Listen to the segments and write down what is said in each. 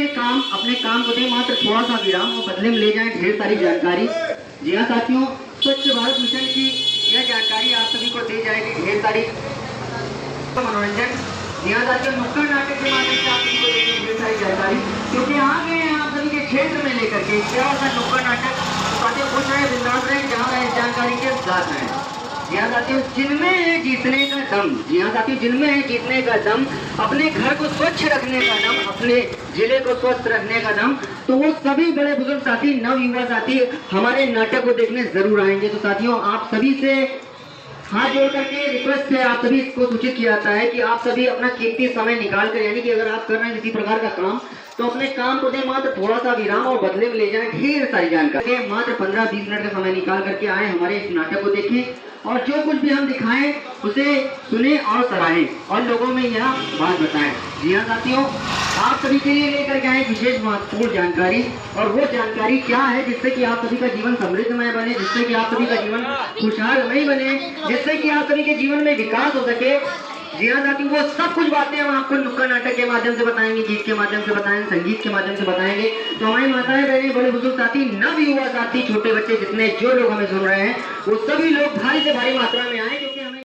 अपने काम को दें मात्र थोड़ा सा विराम और बदले में ले जाएं ढेर सारी जानकारी। जी हाँ साथियों, स्वच्छ भारत मिशन की यह जानकारी आप सभी को दी जाएगी, ढेर सारी मनोरंजन। जी हाँ साथियों, नुक्कड़ नाटक के माध्यम से आप सभी को देंगे ढेर सारी जानकारी, क्योंकि आ गए हैं आप सभी के क्षेत्र में लेकर के क्या होता नुक्कड़ नाटक। साथियों खुश रहे, बिंदास रहे, जहाँ रहे जानकारी के साथ रहे। जी हाँ साथियों, जिनमें है जीतने का दम, जी हाँ साथियों, जिनमें है जीतने का दम, अपने घर को स्वच्छ रखने का दम, अपने जिले को स्वस्थ रखने का दम, तो वो सभी बड़े बुजुर्ग साथी, नव युवा साथी हमारे नाटक को देखने जरूर आएंगे। तो साथियों आप सभी से हाथ जोड़ करके रिक्वेस्ट है, आप सभी को सूचित किया जाता है कि आप सभी अपना कीमती समय निकाल कर, यानी कि अगर आप कर रहे हैं किसी प्रकार का काम, तो अपने काम को दें मात्र थोड़ा सा विराम और बदले में ले जाएं ढेर सारी जानकारी। मात्र 15-20 मिनट का समय निकाल करके आए, हमारे इस नाटक को देखें और जो कुछ भी हम दिखाएं उसे सुने और सराहें और लोगों में यह बात बताएं। जी हाँ साथियों, आप सभी के लिए लेकर के आए विशेष महत्वपूर्ण जानकारी, और वो जानकारी क्या है जिससे कि आप सभी का जीवन समृद्धमय बने, जिससे कि आप सभी का जीवन खुशहालमय बने, जिससे कि आप सभी के जीवन में विकास हो सके। जी हाँ साथियों, वो सब कुछ बातें हम आपको नुक्कड़ नाटक के माध्यम से बताएंगे, गीत के माध्यम से बताएंगे, संगीत के माध्यम से बताएंगे। तो हमारी माताएं बहनें, बड़े बुजुर्ग साथी, नव युवा साथी, छोटे बच्चे, जितने जो लोग हमें सुन रहे हैं, वो सभी लोग भारी से भारी मात्रा में आए, क्योंकि हमें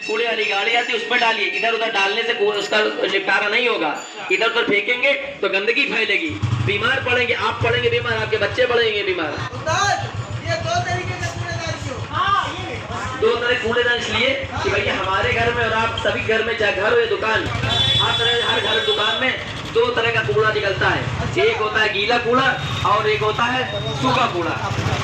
कूड़े वाली गाड़ी आती है, उस पर डालिए। इधर उधर डालने से उसका निपटारा नहीं होगा। इधर उधर फेंकेंगे तो गंदगी फैलेगी, बीमार पड़ेंगे, आप पड़ेंगे बीमार, आपके बच्चे पड़ेंगे बीमार। दो तरह कूड़ेदान इसलिए कि भैया हमारे घर में और आप सभी घर में, चाहे घर हो या दुकान, हर घर दुकान में दो तरह का कूड़ा निकलता है। एक होता है गीला कूड़ा और एक होता है सूखा कूड़ा।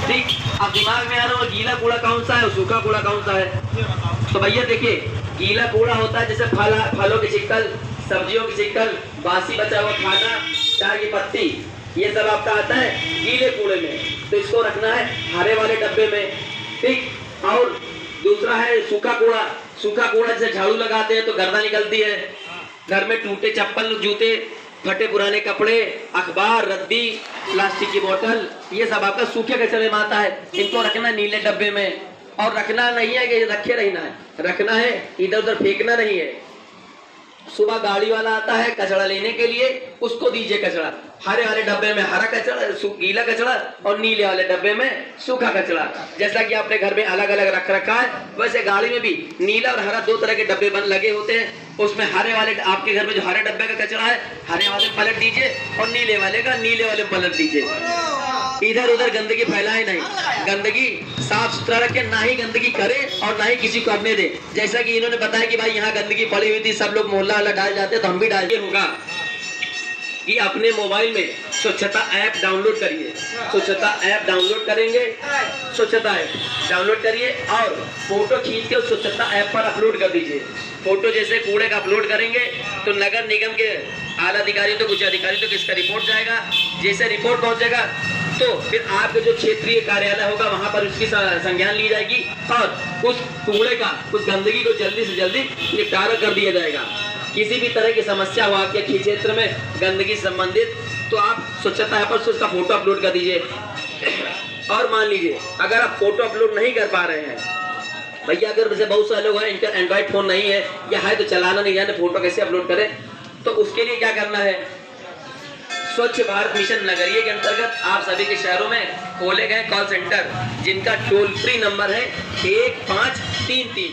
ठीक, अब दिमाग में आ रहा है गीला कूड़ा कौन सा है और सूखा कूड़ा कौन सा है। तो भैया देखिए, गीला कूड़ा होता है जैसे फलों की छिक्कल, सब्जियों की छिक्कल, बासी बचा हुआ खाना, चाय की पत्ती, ये सब आपका आता है गीले कूड़े में। तो इसको रखना है हरे वाले डब्बे में। ठीक, और दूसरा है सूखा कूड़ा। सूखा कूड़ा जैसे झाड़ू लगाते हैं तो गर्दा निकलती है, घर में टूटे चप्पल, जूते, फटे पुराने कपड़े, अखबार, रद्दी, प्लास्टिक की बोतल, ये सब आपका सूखे कचरे में आता है। इनको रखना नीले डब्बे में, और रखना नहीं है कि रखे रहना है, रखना है, इधर उधर फेंकना नहीं है। सुबह गाड़ी वाला आता है कचरा लेने के लिए, उसको दीजिए कचरा। हरे वाले डब्बे में हरा कचरा, गीला कचरा, और नीले वाले डब्बे में सूखा कचरा। जैसा कि आपने घर में अलग अलग रख रखा है, वैसे गाड़ी में भी नीला और हरा दो तरह के डब्बे बन लगे होते हैं। उसमें हरे वाले, आपके घर में जो हरे डब्बे का कचरा है, हरे वाले में पलट दीजिए, और नीले वाले का नीले वाले में पलट दीजिए। इधर उधर गंदगी फैलाए नहीं, गंदगी साफ सुथरा रखे, ना ही गंदगी करे और ना ही किसी को करने दे। जैसा कि इन्होंने बताया कि भाई यहाँ गंदगी पड़ी हुई थी, सब लोग मोहल्ला वाला डाल जाते, तो हम भी डाल। होगा कि अपने मोबाइल में स्वच्छता ऐप डाउनलोड करिए। स्वच्छता ऐप डाउनलोड करेंगे, स्वच्छता ऐप डाउनलोड करिए और फोटो खींच के उस स्वच्छता ऐप पर अपलोड कर दीजिए। फोटो जैसे कूड़े का अपलोड करेंगे तो नगर निगम के आला अधिकारी तो कुछ अधिकारी तो किसका रिपोर्ट जाएगा। जैसे रिपोर्ट पहुंचेगा तो फिर आपके जो क्षेत्रीय कार्यालय होगा वहां पर उसकी संज्ञान ली जाएगी और उस कूड़े का, उस गंदगी को जल्दी से जल्दी निपटारा कर दिया जाएगा। किसी भी तरह की समस्या हो आपके क्षेत्र में गंदगी संबंधित, तो आप स्वच्छता ऐप पर उसका फोटो अपलोड कर दीजिए। और मान लीजिए अगर आप फोटो अपलोड नहीं कर पा रहे हैं, भैया अगर जैसे बहुत सारे लोग हैं इनका एंड्रॉइड फोन नहीं है या है तो चलाना नहीं जाने, फोटो कैसे अपलोड करें, तो उसके लिए क्या करना है, स्वच्छ भारत मिशन नगरीय के अंतर्गत आप सभी के शहरों में खोले गए कॉल सेंटर, जिनका टोल फ्री नंबर है 1533।